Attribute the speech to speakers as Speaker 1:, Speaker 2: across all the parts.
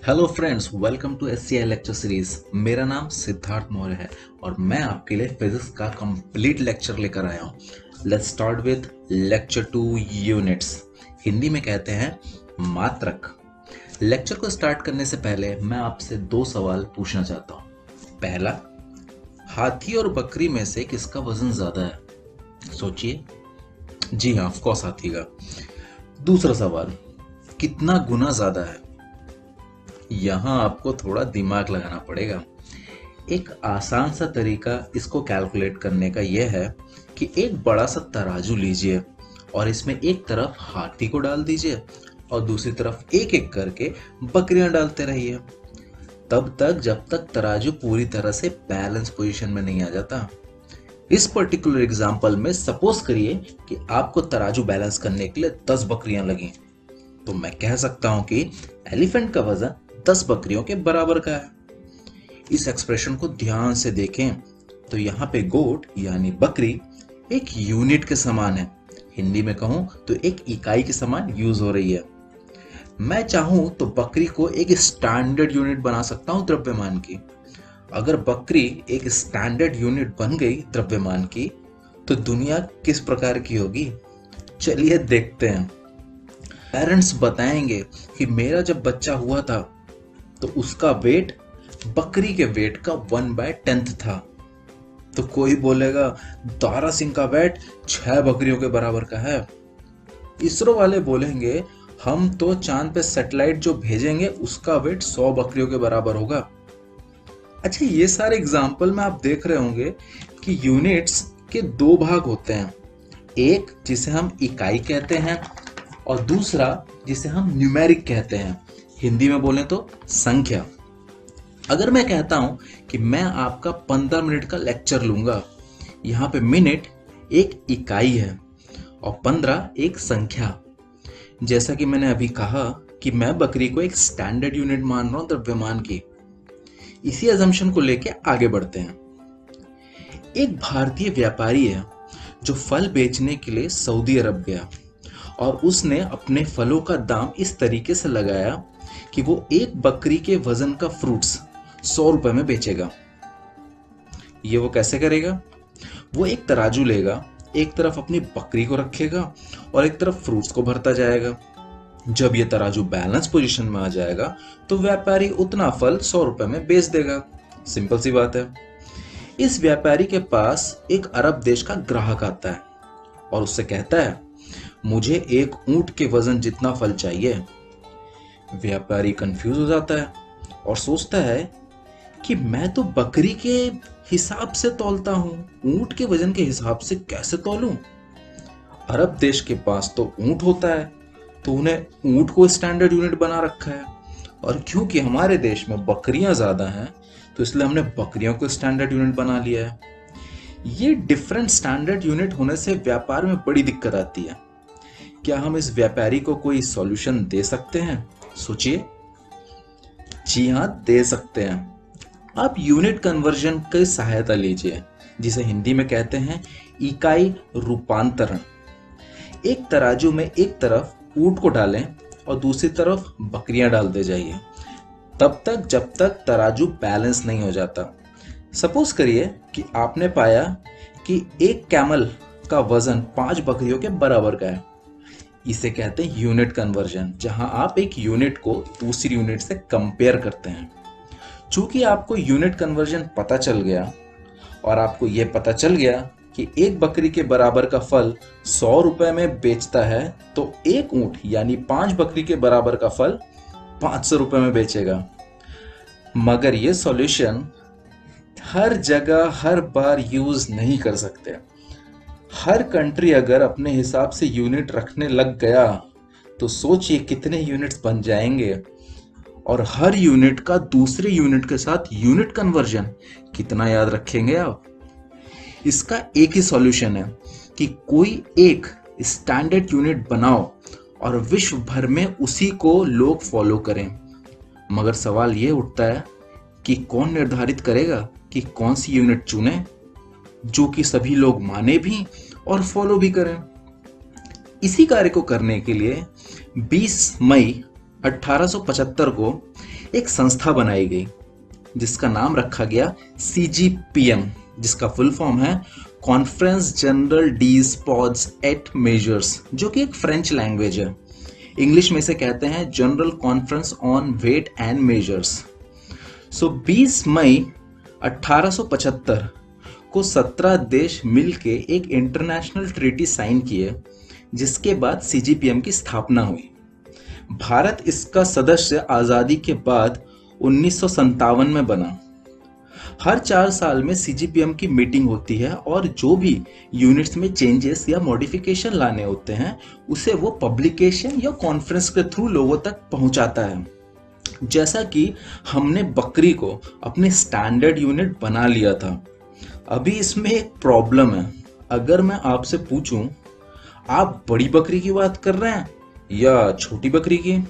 Speaker 1: Hello friends, welcome to SCI lecture series. मेरा नाम सिद्धार्थ मौर्य है और मैं आपके लिए फिजिक्स का कंप्लीट लेक्चर लेकर आया हूँ। Let's start with lecture 2 units. Hindi में कहते हैं मात्रक। लेक्चर को स्टार्ट करने से पहले मैं आपसे दो सवाल पूछना चाहता हूँ। पहला, हाथी और बकरी में से किसका वजन ज्यादा है? सोचिए। जी हाँ, ऑफ कोर्स हाथी का। दूसरा सवाल, कितना गुना ज्यादा है? यहाँ आपको थोड़ा दिमाग लगाना पड़ेगा। एक आसान सा तरीका इसको कैलकुलेट करने का यह है कि एक बड़ा सा तराजू लीजिए और इसमें एक तरफ हाथी को डाल दीजिए और दूसरी तरफ एक एक करके बकरियां डालते रहिए, तब तक जब तक तराजू पूरी तरह से बैलेंस पोजीशन में नहीं आ जाता। इस पर्टिकुलर एग्जांपल में सपोज करिए कि आपको तराजू बैलेंस करने के लिए 10 बकरियां लगी, तो मैं कह सकता हूं कि एलिफेंट का वजन 10 बकरियों के बराबर का है। इस एक्सप्रेशन को ध्यान से देखें तो यहाँ पे गोट यानी बकरी एक यूनिट के समान है। हिंदी में कहूं तो एक इकाई के समान यूज हो रही है। मैं चाहूं तो बकरी को एक स्टैंडर्ड यूनिट बना सकता हूं द्रव्यमान की। अगर बकरी एक स्टैंडर्ड यूनिट बन गई द्रव्यमान की, तो दुनिया किस प्रकार की होगी? चलिए देखते हैं। पेरेंट्स बताएंगे कि मेरा जब बच्चा हुआ था तो उसका वेट बकरी के वेट का 1/10 था। तो कोई बोलेगा दारा सिंह का वेट 6 बकरियों के बराबर का है। इसरो वाले बोलेंगे हम तो चांद पे सैटेलाइट जो भेजेंगे उसका वेट 100 बकरियों के बराबर होगा। अच्छा, ये सारे एग्जाम्पल में आप देख रहे होंगे कि यूनिट्स के दो भाग होते हैं, एक जिसे हम इकाई कहते हैं और दूसरा जिसे हम न्यूमेरिक कहते हैं। हिंदी में बोले तो संख्या। अगर मैं कहता हूं कि मैं आपका 15 मिनट का लेक्चर लूंगा, यहां पे मिनट एक इकाई है और 15 एक संख्या। जैसा कि मैंने अभी कहा कि मैं बकरी को एक स्टैंडर्ड यूनिट मान रहा हूं द्रव्यमान की। इसी अजम्पशन को लेके आगे बढ़ते हैं। एक भारतीय व्यापारी है जो फल बेचने के लिए सऊदी अरब गया और उसने अपने फलों का दाम इस तरीके से लगाया कि वो एक बकरी के वजन का फ्रूट्स 100 रुपए में बेचेगा। ये वो कैसे करेगा? वो एक तराजू लेगा, एक तरफ अपनी बकरी को रखेगा और एक तरफ फ्रूट्स को भरता जाएगा। जब ये तराजू बैलेंस पोजीशन में आ जाएगा तो व्यापारी उतना फल 100 रुपए में बेच देगा। सिंपल सी बात है। इस व्यापारी के पास एक अरब देश का ग्राहक आता है और उससे कहता है मुझे एक ऊंट के वजन जितना फल चाहिए। व्यापारी कंफ्यूज हो जाता है और सोचता है कि मैं तो बकरी के हिसाब से तौलता हूं, ऊंट के वजन के हिसाब से कैसे तौलूं? अरब देश के पास तो ऊंट होता है, तो उन्हें ऊंट को स्टैंडर्ड यूनिट बना रखा है, और क्योंकि हमारे देश में बकरियां ज्यादा हैं तो इसलिए हमने बकरियों को स्टैंडर्ड यूनिट बना लिया है। ये डिफरेंट स्टैंडर्ड यूनिट होने से व्यापार में बड़ी दिक्कत आती है। क्या हम इस व्यापारी को कोई सॉल्यूशन दे सकते हैं? सोचिए। जी हाँ, दे सकते हैं। आप यूनिट कन्वर्जन की सहायता लीजिए, जिसे हिंदी में कहते हैं इकाई रूपांतरण। एक तराजू में एक तरफ ऊंट को डालें और दूसरी तरफ बकरियां डाल दे जाइए, तब तक जब तक तराजू बैलेंस नहीं हो जाता। सपोज करिए कि आपने पाया कि एक कैमल का वजन 5 बकरियों के बराबर का है। इसे कहते हैं यूनिट कन्वर्जन, जहां आप एक यूनिट को दूसरी यूनिट से कंपेयर करते हैं। चूंकि आपको यूनिट कन्वर्जन पता चल गया और आपको यह पता चल गया कि एक बकरी के बराबर का फल 100 रुपए में बेचता है, तो एक ऊंट यानी 5 बकरी के बराबर का फल 500 रुपए में बेचेगा। मगर यह सॉल्यूशन हर जगह हर बार यूज नहीं कर सकते। हर कंट्री अगर अपने हिसाब से यूनिट रखने लग गया तो सोचिए कितने यूनिट्स बन जाएंगे, और हर यूनिट का दूसरे यूनिट के साथ यूनिट कन्वर्जन कितना याद रखेंगे आप? इसका एक ही सॉल्यूशन है कि कोई एक स्टैंडर्ड यूनिट बनाओ और विश्व भर में उसी को लोग फॉलो करें। मगर सवाल यह उठता है कि कौन निर्धारित करेगा कि कौन सी यूनिट चुने जो कि सभी लोग माने भी और फॉलो भी करें। इसी कार्य को करने के लिए 20 मई 1875 को एक संस्था बनाई गई जिसका नाम रखा गया CGPM, जिसका फुल फॉर्म है कॉन्फ्रेंस जनरल डीज पॉड्स एट मेजर्स, जो कि एक फ्रेंच लैंग्वेज है। इंग्लिश में इसे कहते हैं general conference on weight and measures. 20 मई 1875 को 17 देश मिलके एक इंटरनेशनल ट्रीटी साइन किए, जिसके बाद CGPM की स्थापना हुई। भारत इसका सदस्य आज़ादी के बाद 1957 में बना। हर 4 साल में CGPM की मीटिंग होती है और जो भी यूनिट्स में चेंजेस या मॉडिफिकेशन लाने होते हैं उसे वो पब्लिकेशन या कॉन्फ्रेंस के थ्रू लोगों तक पहुंचाता है। जैसा कि हमने बकरी को अपने स्टैंडर्ड यूनिट बना लिया था, अभी इसमें एक प्रॉब्लम है। अगर मैं आपसे पूछूं, आप बड़ी बकरी की बात कर रहे हैं या छोटी बकरी की?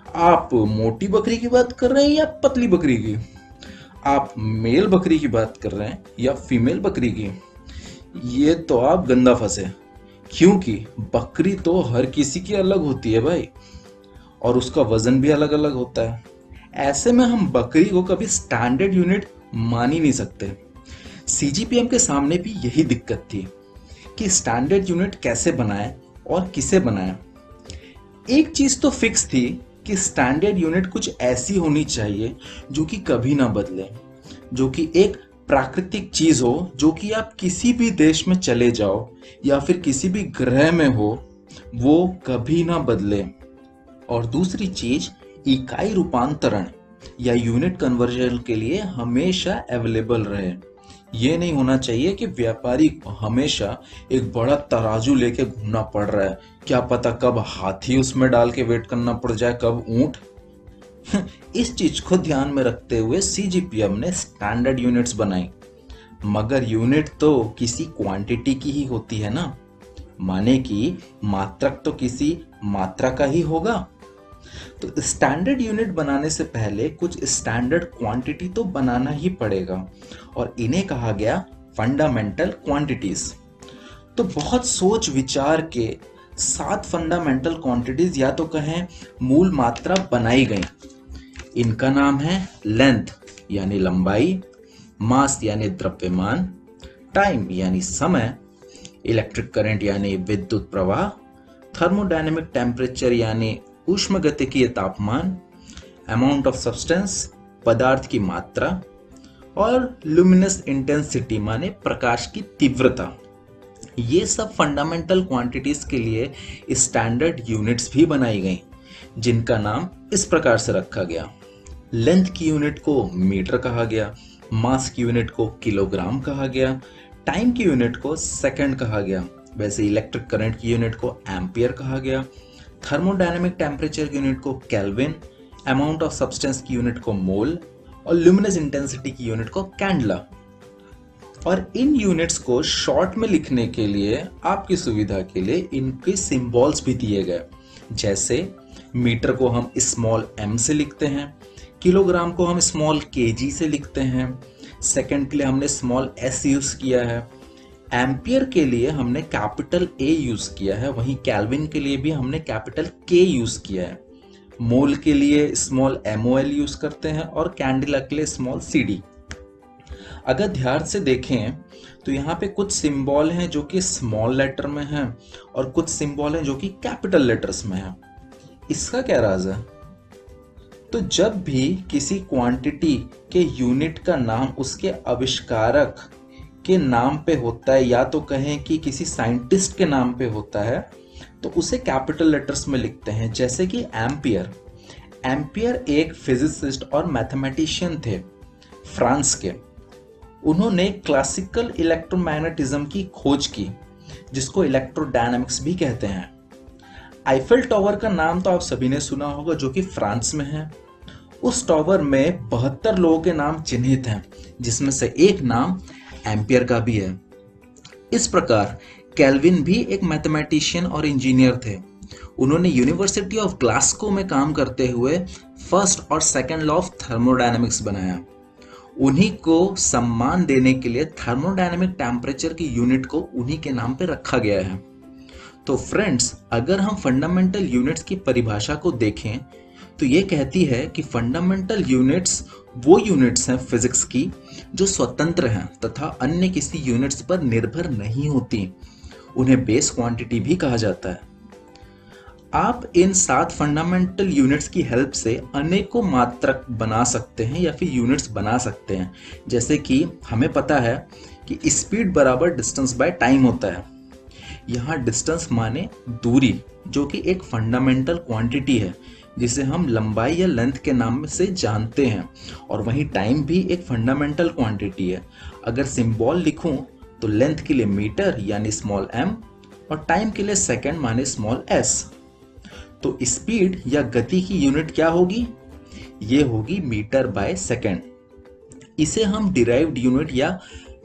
Speaker 1: आप मोटी बकरी की बात कर रहे हैं या पतली बकरी की? आप मेल बकरी की बात कर रहे हैं या फीमेल बकरी की? ये तो आप गंदा फंसे, क्योंकि बकरी तो हर किसी की अलग होती है भाई, और उसका वजन भी अलग अलग होता है। ऐसे में हम बकरी को कभी स्टैंडर्ड यूनिट मान ही नहीं सकते। CGPM के सामने भी यही दिक्कत थी कि स्टैंडर्ड यूनिट कैसे बनाएं और किसे बनाएं। एक चीज तो फिक्स थी कि स्टैंडर्ड यूनिट कुछ ऐसी होनी चाहिए जो कि कभी ना बदले, जो कि एक प्राकृतिक चीज हो, जो कि आप किसी भी देश में चले जाओ या फिर किसी भी ग्रह में हो, वो कभी ना बदले। और दूसरी चीज, इकाई रूपांतरण या यूनिट कन्वर्जन के लिए हमेशा अवेलेबल रहे। ये नहीं होना चाहिए कि व्यापारी को हमेशा एक बड़ा तराजू लेके घूमना पड़ रहा है, क्या पता कब हाथी उसमें डाल के वेट करना पड़ जाए, कब ऊंट। इस चीज को ध्यान में रखते हुए CGPM ने स्टैंडर्ड यूनिट्स बनाई। मगर यूनिट तो किसी क्वांटिटी की ही होती है ना, माने कि मात्रक तो किसी मात्रा का ही होगा। तो स्टैंडर्ड यूनिट बनाने से पहले कुछ स्टैंडर्ड क्वांटिटी तो बनाना ही पड़ेगा, और इन्हें कहा गया फंडामेंटल क्वांटिटीज। तो बहुत सोच विचार के 7 फंडामेंटल क्वांटिटीज या तो कहें मूल मात्रा बनाई गई। इनका नाम है लेंथ यानी लंबाई, मास यानी द्रव्यमान, टाइम यानी समय, इलेक्ट्रिक करंट यानी विद्युत प्रवाह, थर्मोडायनेमिक टेम्परेचर यानी उष्मागतिकीय तापमान, अमाउंट ऑफ सब्सटेंस पदार्थ की मात्रा, और लुमिनस इंटेंसिटी माने प्रकाश की तीव्रता। ये सब फंडामेंटल क्वांटिटीज के लिए स्टैंडर्ड यूनिट्स भी बनाई गई, जिनका नाम इस प्रकार से रखा गया। लेंथ की यूनिट को मीटर कहा गया, मास की यूनिट को किलोग्राम कहा गया, टाइम की यूनिट को सेकंड कहा गया, वैसे इलेक्ट्रिक करंट की यूनिट को एम्पियर कहा गया, थर्मोडायनेमिक टेम्परेचर की यूनिट को केल्विन, अमाउंट ऑफ सब्सटेंस की यूनिट को मोल, और ल्यूमिनस इंटेंसिटी की यूनिट को कैंडला। और इन यूनिट्स को शॉर्ट में लिखने के लिए आपकी सुविधा के लिए इनके सिंबल्स भी दिए गए। जैसे मीटर को हम स्मॉल m से लिखते हैं, किलोग्राम को हम स्मॉल kg से लिखते हैं, सेकंड के लिए हमने स्मॉल s यूज किया है, एम्पियर के लिए हमने कैपिटल A यूज किया है, वहीं केल्विन के लिए भी हमने कैपिटल K यूज किया है, मोल के लिए स्मॉल mol यूज करते हैं, और कैंडिला के लिए स्मॉल cd। अगर ध्यान से देखें तो यहाँ पे कुछ सिंबल हैं जो कि स्मॉल लेटर में हैं और कुछ सिंबल हैं जो कि कैपिटल लेटर्स में हैं। इसका क्या राज है? तो जब भी किसी क्वांटिटी के यूनिट का नाम उसके आविष्कारक के नाम पे होता है, या तो कहें कि किसी साइंटिस्ट के नाम पे होता है, तो उसे कैपिटल लेटर्स में लिखते हैं। जैसे कि एम्पियर। एम्पियर एक फिजिसिस्ट और मैथमेटिशियन थे फ्रांस के। उन्होंने क्लासिकल इलेक्ट्रोमैग्नेटिज्म की खोज की, जिसको इलेक्ट्रोडायनामिक्स भी कहते हैं। आईफेल टावर का नाम तो आप सभी ने सुना होगा, जो कि फ्रांस में है। उस टावर में 72 लोगों के नाम चिन्हित हैं, जिसमें से एक नाम एम्पियर का भी है। इस प्रकार केल्विन भी एक मैथमेटिशियन और इंजीनियर थे। उन्होंने यूनिवर्सिटी ऑफ ग्लासगो में काम करते हुए फर्स्ट और सेकंड लॉ ऑफ थर्मोडायनेमिक्स बनाया। उन्हीं को सम्मान देने के लिए थर्मोडायनेमिक टेम्परेचर की यूनिट को उन्हीं के नाम पे रखा गया है। तो फ्रेंड्स, अगर हम फंडामेंटल यूनिट्स की परिभाषा को देखें तो ये कहती है कि फंडामेंटल यूनिट्स वो यूनिट्स हैं फिजिक्स की जो स्वतंत्र हैं तथा अन्य किसी यूनिट्स पर निर्भर नहीं होती। उन्हें बेस क्वांटिटी भी कहा जाता है। आप इन 7 फंडामेंटल यूनिट्स की हेल्प से अनेकों मात्रक बना सकते हैं या फिर यूनिट्स बना सकते हैं। जैसे कि हमें पता है कि स्पीड बराबर डिस्टेंस बाय टाइम होता है। यहाँ डिस्टेंस माने दूरी, जो कि एक फंडामेंटल क्वांटिटी है जिसे हम लंबाई या लेंथ के नाम से जानते हैं, और वहीं टाइम भी एक फंडामेंटल क्वांटिटी है। अगर सिंबल लिखूं तो लेंथ के लिए मीटर यानी स्मॉल m और टाइम के लिए सेकंड माने स्मॉल s। तो स्पीड या गति की यूनिट क्या होगी? ये होगी मीटर बाय सेकंड। इसे हम डिराइव्ड यूनिट या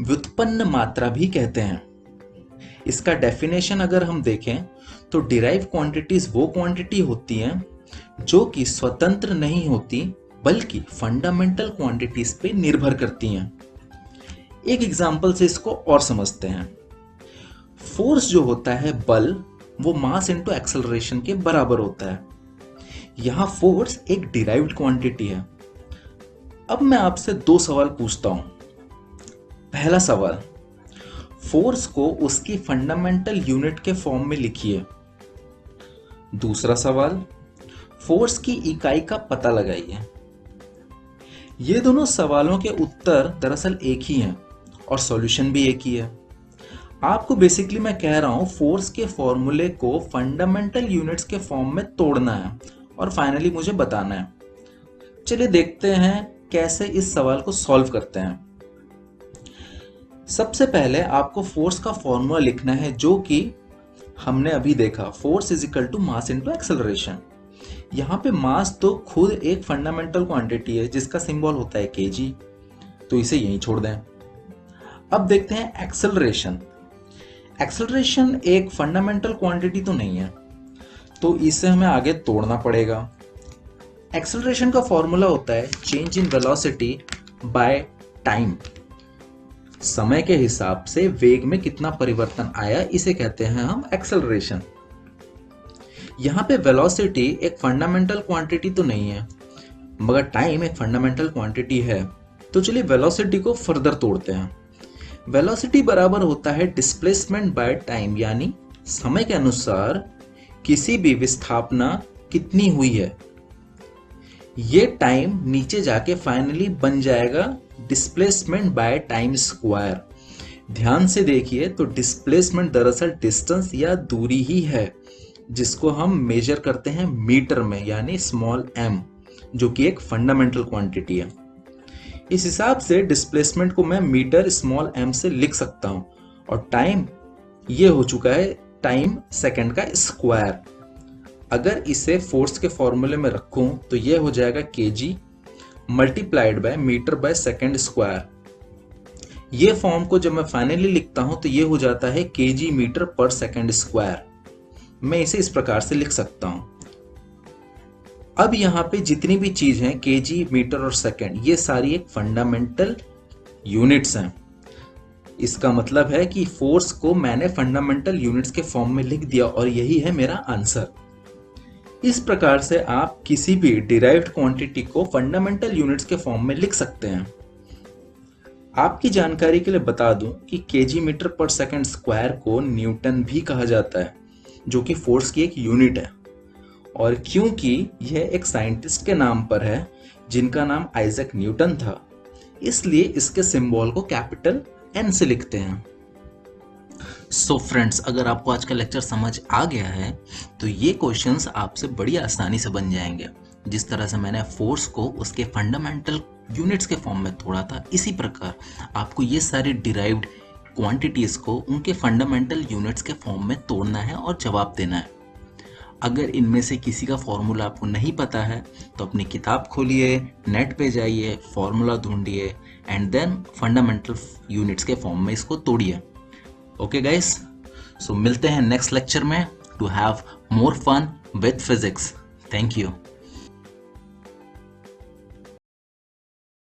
Speaker 1: व्युत्पन्न मात्रा भी कहते हैं। इसका डेफिनेशन अगर हम देखें तो डिराइव क्वांटिटीज वो क्वांटिटी होती हैं जो कि स्वतंत्र नहीं होती बल्कि फंडामेंटल क्वांटिटीज पे निर्भर करती हैं। एक एग्जांपल से इसको और समझते हैं। फोर्स जो होता है, बल, वो मास इनटू एक्सेलरेशन के बराबर होता है। यहां फोर्स एक डिराइव्ड क्वांटिटी है। अब मैं आपसे 2 सवाल पूछता हूं। पहला सवाल, फोर्स को उसकी फंडामेंटल यूनिट के फॉर्म में लिखिए। दूसरा सवाल, फोर्स की इकाई का पता लगाइए। ये दोनों सवालों के उत्तर दरअसल एक ही हैं और सॉल्यूशन भी एक ही है। आपको बेसिकली मैं कह रहा हूं फोर्स के फॉर्मूले को फंडामेंटल यूनिट्स के फॉर्म में तोड़ना है और फाइनली मुझे बताना है। चलिए देखते हैं कैसे इस सवाल को सॉल्व करते हैं। सबसे पहले आपको फोर्स का फॉर्मूला लिखना है जो कि हमने अभी देखा, force is equal to mass into acceleration. यहाँ पे मास तो खुद एक फंडामेंटल क्वांटिटी है जिसका सिंबल होता है kg, तो इसे यहीं छोड़ दें। अब देखते हैं एक्सेलरेशन। एक्सेलरेशन एक फंडामेंटल क्वांटिटी तो नहीं है, तो इसे हमें आगे तोड़ना पड़ेगा। एक्सेलरेशन का फॉर्मूला होता है change in velocity by time. समय के हिसाब से वेग में कितना परिवर्तन आया, इसे कहते हैं हम एक्सेलरेशन। यहाँ पे वेलोसिटी एक फंडामेंटल क्वांटिटी तो नहीं है, मगर टाइम एक फंडामेंटल क्वांटिटी है। तो चलिए वेलोसिटी को फर्दर तोड़ते हैं। वेलोसिटी बराबर होता है डिस्प्लेसमेंट बाय टाइम, यानी समय के अनुसार किसी भी विस्थापना कितनी हुई है। ये टाइम नीचे जाके फाइनली बन जाएगा डिस्प्लेसमेंट बाय टाइम स्क्वायर। ध्यान से देखिए तो डिस्प्लेसमेंट दरअसल डिस्टेंस या दूरी ही है जिसको हम मेजर करते हैं मीटर में, यानी स्मॉल m, जो कि एक फंडामेंटल क्वांटिटी है। इस हिसाब से डिस्प्लेसमेंट को मैं मीटर स्मॉल m से लिख सकता हूं, और टाइम ये हो चुका है टाइम सेकंड का स्क्वायर। अगर इसे फोर्स के फॉर्मूले में रखूं तो ये हो जाएगा kg multiplied by metre by second square. ये फॉर्म को जब मैं फाइनली लिखता हूं तो ये हो जाता है kg मीटर पर सेकंड स्क्वायर। मैं इसे इस प्रकार से लिख सकता हूं। अब यहाँ पे जितनी भी चीज हैं kg, मीटर और सेकंड, ये सारी एक फंडामेंटल यूनिट्स हैं। इसका मतलब है कि फोर्स को मैंने फंडामेंटल यूनिट्स के फॉर्म में लिख दिया और यही है मेरा आंसर। इस प्रकार से आप किसी भी डिराइव्ड क्वांटिटी को फंडामेंटल यूनिट्स के फॉर्म में लिख सकते हैं। आपकी जानकारी के लिए बता दूं कि kg मीटर पर सेकंड स्क्वायर को न्यूटन भी कहा जाता है, जो कि फोर्स की एक यूनिट है। और क्योंकि यह एक साइंटिस्ट के नाम पर है जिनका नाम आइजैक न्यूटन था, इसलिए इसके सिंबल को कैपिटल N से लिखते हैं। सो फ्रेंड्स, अगर आपको आज का लेक्चर समझ आ गया है तो ये क्वेश्चंस आपसे बड़ी आसानी से बन जाएंगे। जिस तरह से मैंने फोर्स को उसके फंडामेंटल यूनिट्स के फॉर्म में तोड़ा था, इसी प्रकार आपको ये सारी डिराइव्ड क्वांटिटीज को उनके फंडामेंटल यूनिट्स के फॉर्म में तोड़ना है और जवाब देना है। अगर इनमें से किसी का फॉर्मूला आपको नहीं पता है तो अपनी किताब खोलिए, नेट पे जाइए, फॉर्मूला ढूंढिए एंड देन फंडामेंटल यूनिट्स के फॉर्म में इसको तोड़िए। ओके गाइस, सो मिलते हैं नेक्स्ट लेक्चर में to have more fun with physics. Thank you.